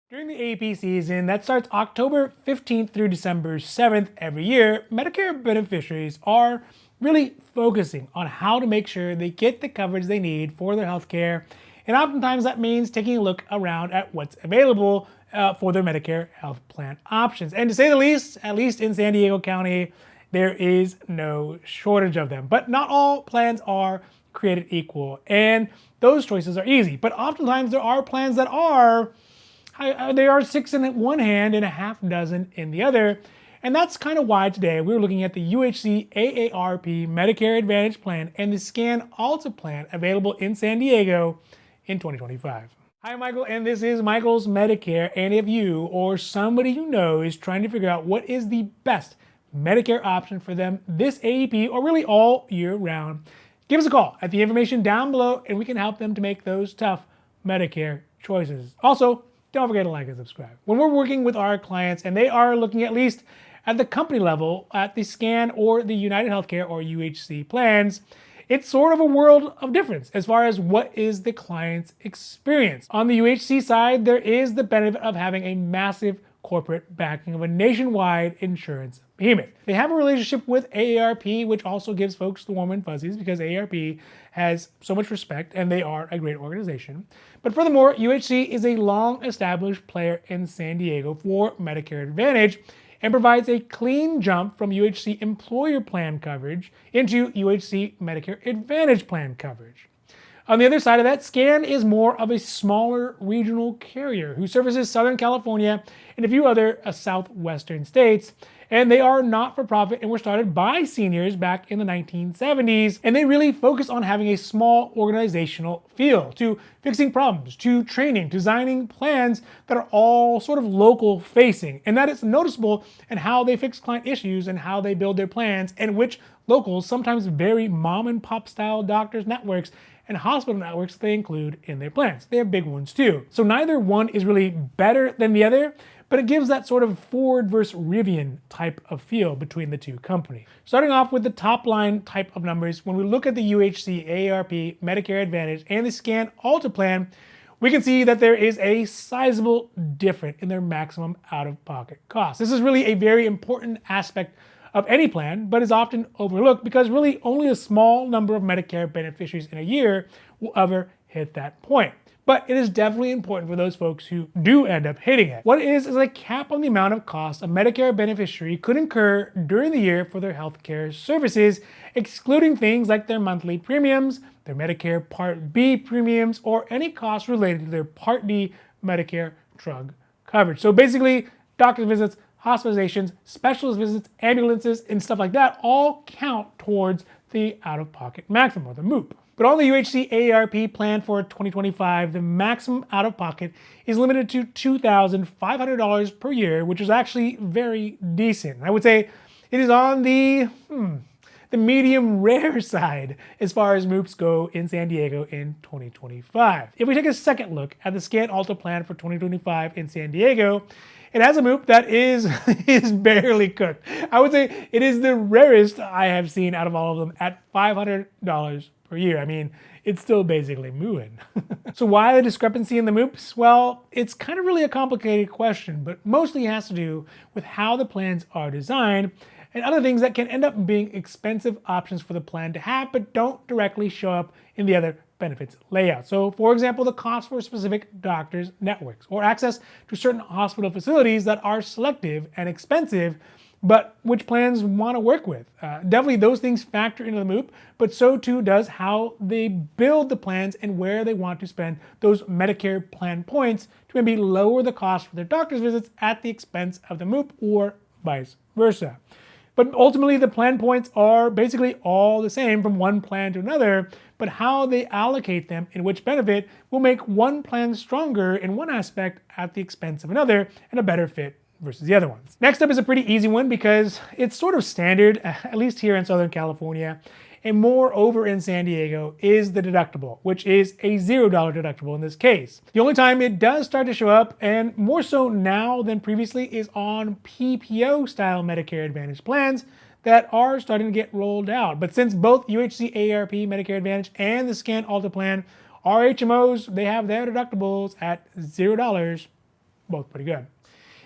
During the AP season that starts October 15th through December 7th every year, Medicare beneficiaries are really focusing on how to make sure they get the coverage they need for their health care. And oftentimes that means taking a look around at what's available for their Medicare health plan options. And to say the least, at least in San Diego County, there is no shortage of them. But not all plans are created equal. And those choices are easy. But oftentimes there are plans that are they are six in one hand and a half dozen in the other. And that's kind of why today we're looking at the UHC AARP Medicare Advantage plan and the SCAN Alta plan available in San Diego in 2025. Hi, Michael, and this is Michael's Medicare. And if you or somebody you know is trying to figure out what is the best Medicare option for them this AEP or really all year round, give us a call at the information down below and we can help them to make those tough Medicare choices. Also, don't forget to like and subscribe. When we're working with our clients and they are looking at least at the company level at the SCAN or the United Healthcare or UHC plans, it's sort of a world of difference as far as what is the client's experience. On the UHC side, there is the benefit of having a massive corporate backing of a nationwide insurance behemoth. They have a relationship with AARP, which also gives folks the warm and fuzzies because AARP has so much respect and they are a great organization. But furthermore, UHC is a long-established player in San Diego for Medicare Advantage and provides a clean jump from UHC employer plan coverage into UHC Medicare Advantage plan coverage. On the other side of that, SCAN is more of a smaller regional carrier who services Southern California and a few other southwestern states. And they are not-for-profit and were started by seniors back in the 1970s. And they really focus on having a small organizational feel to fixing problems, to training, designing plans that are all sort of local facing. And that is noticeable in how they fix client issues and how they build their plans and which locals, sometimes very mom and pop style doctors networks and hospital networks they include in their plans. They have big ones too. So neither one is really better than the other, but it gives that sort of Ford versus Rivian type of feel between the two companies. Starting off with the top line type of numbers, when we look at the UHC AARP Medicare Advantage and the SCAN Alta plan, we can see that there is a sizable difference in their maximum out-of-pocket cost. This is really a very important aspect of any plan, but is often overlooked because really only a small number of Medicare beneficiaries in a year will ever hit that point. But it is definitely important for those folks who do end up hitting it. What it is a cap on the amount of cost a Medicare beneficiary could incur during the year for their healthcare services, excluding things like their monthly premiums, their Medicare Part B premiums, or any costs related to their Part D Medicare drug coverage. So basically, doctor's visits, hospitalizations, specialist visits, ambulances, and stuff like that all count towards the out-of-pocket maximum, or the MOOP. But on the UHC AARP plan for 2025, the maximum out-of-pocket is limited to $2,500 per year, which is actually very decent. I would say it is on the medium rare side as far as MOOPs go in San Diego in 2025. If we take a second look at the SCAN Alta plan for 2025 in San Diego, it has a MOOP that is barely cooked. I would say it is the rarest I have seen out of all of them at $500 per year. I mean, it's still basically mooing. So why the discrepancy in the MOOPs? Well, it's kind of really a complicated question, but mostly has to do with how the plans are designed and other things that can end up being expensive options for the plan to have, but don't directly show up in the other benefits layout. So for example, the cost for specific doctors' networks or access to certain hospital facilities that are selective and expensive, but which plans want to work with. Definitely those things factor into the MOOP, but so too does how they build the plans and where they want to spend those Medicare plan points to maybe lower the cost for their doctor's visits at the expense of the MOOP or vice versa. But ultimately, the plan points are basically all the same from one plan to another, but how they allocate them in which benefit will make one plan stronger in one aspect at the expense of another and a better fit versus the other ones. Next up is a pretty easy one because it's sort of standard, at least here in Southern California, and more over in San Diego, is the deductible, which is a $0 deductible in this case. The only time it does start to show up, and more so now than previously, is on PPO-style Medicare Advantage plans that are starting to get rolled out. But since both UHC AARP Medicare Advantage and the SCAN Alta plan are HMOs, they have their deductibles at $0 both pretty good.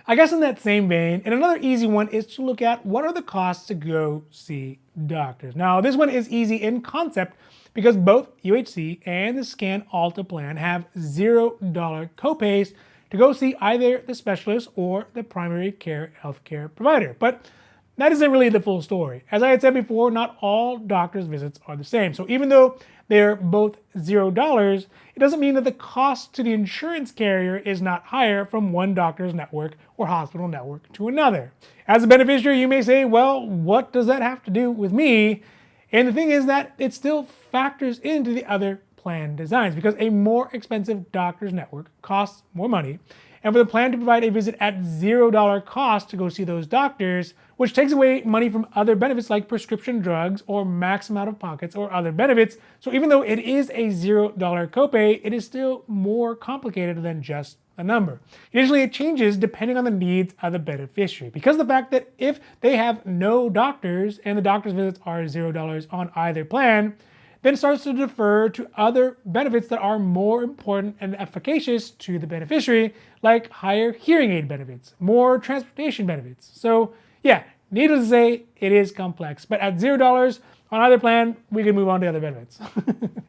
I guess in that same vein, and another easy one is to look at what are the costs to go see doctors. Now, this one is easy in concept because both UHC and the SCAN Healthplan have $0 copays to go see either the specialist or the primary care healthcare provider. But that isn't really the full story. As I had said before, not all doctor's visits are the same. So even though they're both $0, it doesn't mean that the cost to the insurance carrier is not higher from one doctor's network or hospital network to another. As a beneficiary, you may say, well, what does that have to do with me? And the thing is that it still factors into the other plan designs because a more expensive doctor's network costs more money. And for the plan to provide a visit at $0 cost to go see those doctors, which takes away money from other benefits like prescription drugs or maximum out-of-pockets or other benefits. So even though it is a $0 copay, it is still more complicated than just a number. Initially, it changes depending on the needs of the beneficiary because of the fact that if they have no doctors and the doctor's visits are $0 on either plan, then starts to defer to other benefits that are more important and efficacious to the beneficiary, like higher hearing aid benefits, more transportation benefits. So yeah, needless to say, it is complex, but at $0 on either plan, we can move on to other benefits.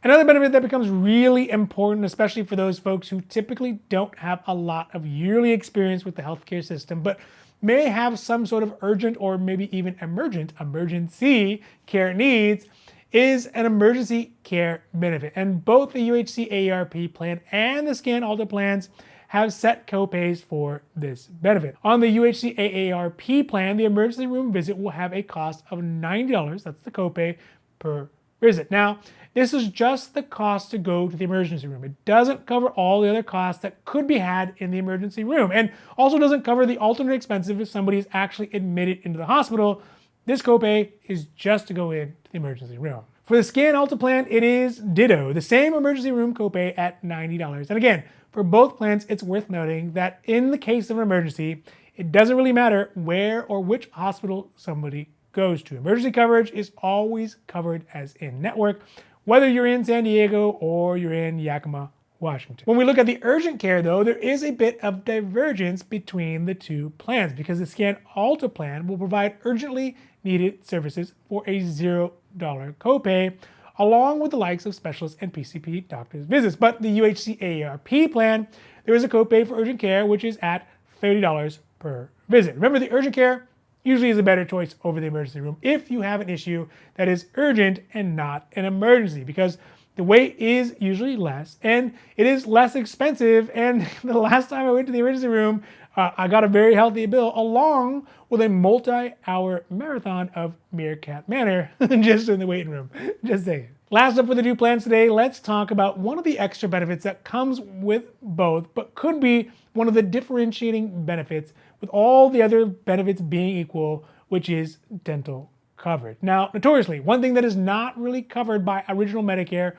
Another benefit that becomes really important, especially for those folks who typically don't have a lot of yearly experience with the healthcare system, but may have some sort of urgent or maybe even emergency care needs, is an emergency care benefit. And both the UHC AARP plan and the SCAN Alta plans have set copays for this benefit. On the UHC AARP plan, the emergency room visit will have a cost of $90, that's the copay, per visit. Now, this is just the cost to go to the emergency room. It doesn't cover all the other costs that could be had in the emergency room, and also doesn't cover the alternate expenses if somebody is actually admitted into the hospital. This copay is just to go into the emergency room. For the SCAN Alta plan, it is ditto, the same emergency room copay at $90. And again, for both plans, it's worth noting that in the case of an emergency, it doesn't really matter where or which hospital somebody goes to. Emergency coverage is always covered as in-network, whether you're in San Diego or you're in Yakima, Washington. When we look at the urgent care though, there is a bit of divergence between the two plans because the SCAN Alta plan will provide urgently needed services for a $0 copay, along with the likes of specialists and PCP doctors' visits. But the UHC AARP plan, there is a copay for urgent care, which is at $30 per visit. Remember, the urgent care usually is a better choice over the emergency room if you have an issue that is urgent and not an emergency, because the wait is usually less and it is less expensive. And the last time I went to the emergency room, I got a very healthy bill along with a multi-hour marathon of Meerkat Manor just in the waiting room. Just saying. Last up for the two plans today, let's talk about one of the extra benefits that comes with both, but could be one of the differentiating benefits with all the other benefits being equal, which is dental coverage. Now, notoriously, one thing that is not really covered by original Medicare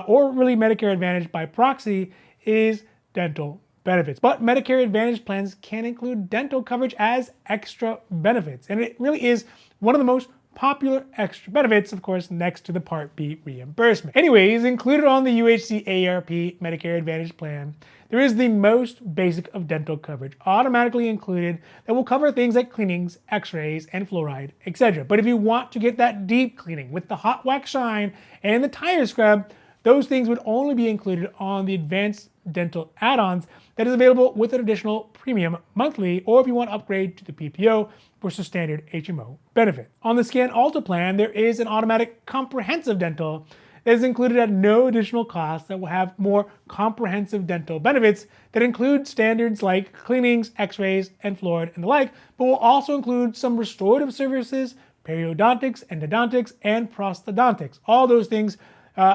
or really Medicare Advantage by proxy is dental benefits. But Medicare Advantage plans can include dental coverage as extra benefits. And it really is one of the most popular extra benefits, of course, next to the Part B reimbursement. Anyways, included on the UHC AARP Medicare Advantage plan, there is the most basic of dental coverage automatically included that will cover things like cleanings, x-rays, and fluoride, etc. But if you want to get that deep cleaning with the hot wax shine and the tire scrub, those things would only be included on the advanced dental add-ons that is available with an additional premium monthly, or if you want to upgrade to the PPO versus standard HMO benefit. On the SCAN Alta plan, there is an automatic comprehensive dental that is included at no additional cost that will have more comprehensive dental benefits that include standards like cleanings, x-rays, and fluoride and the like, but will also include some restorative services, periodontics, endodontics, and prosthodontics. All those things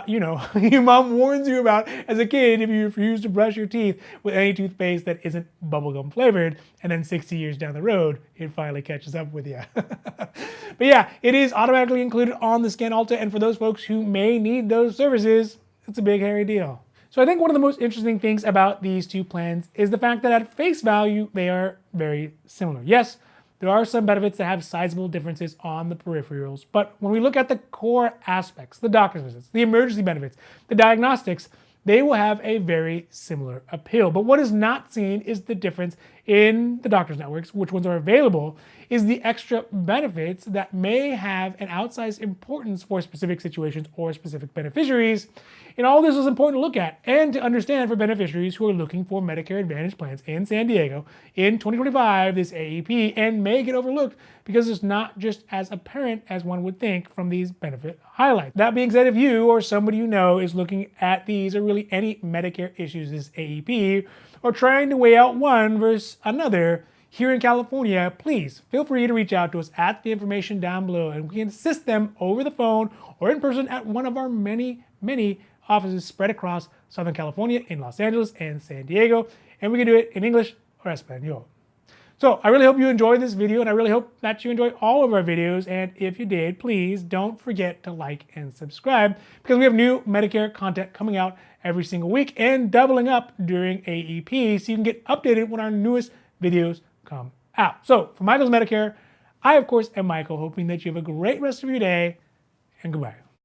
your mom warns you about as a kid if you refuse to brush your teeth with any toothpaste that isn't bubblegum flavored, and then 60 years down the road, it finally catches up with you. But yeah, it is automatically included on the SCAN Alta, and for those folks who may need those services, it's a big hairy deal. So I think one of the most interesting things about these two plans is the fact that at face value, they are very similar. Yes, there are some benefits that have sizable differences on the peripherals, but when we look at the core aspects, the doctor's visits, the emergency benefits, the diagnostics, they will have a very similar appeal. But what is not seen is the difference in the doctors' networks, which ones are available, is the extra benefits that may have an outsized importance for specific situations or specific beneficiaries. And all this is important to look at and to understand for beneficiaries who are looking for Medicare Advantage plans in San Diego in 2025, this AEP, and may get overlooked because it's not just as apparent as one would think from these benefit highlights. That being said, if you or somebody you know is looking at these or really any Medicare issues this AEP, or trying to weigh out one versus another, here in California, please feel free to reach out to us at the information down below, and we can assist them over the phone or in person at one of our many offices spread across Southern California in Los Angeles and San Diego, and we can do it in English or Espanol. So I really hope you enjoyed this video, and I really hope that you enjoy all of our videos, and if you did, please don't forget to like and subscribe, because we have new Medicare content coming out every single week and doubling up during AEP, so you can get updated when our newest videos come out. So for Michael's Medicare, I of course am Michael, hoping that you have a great rest of your day, and goodbye.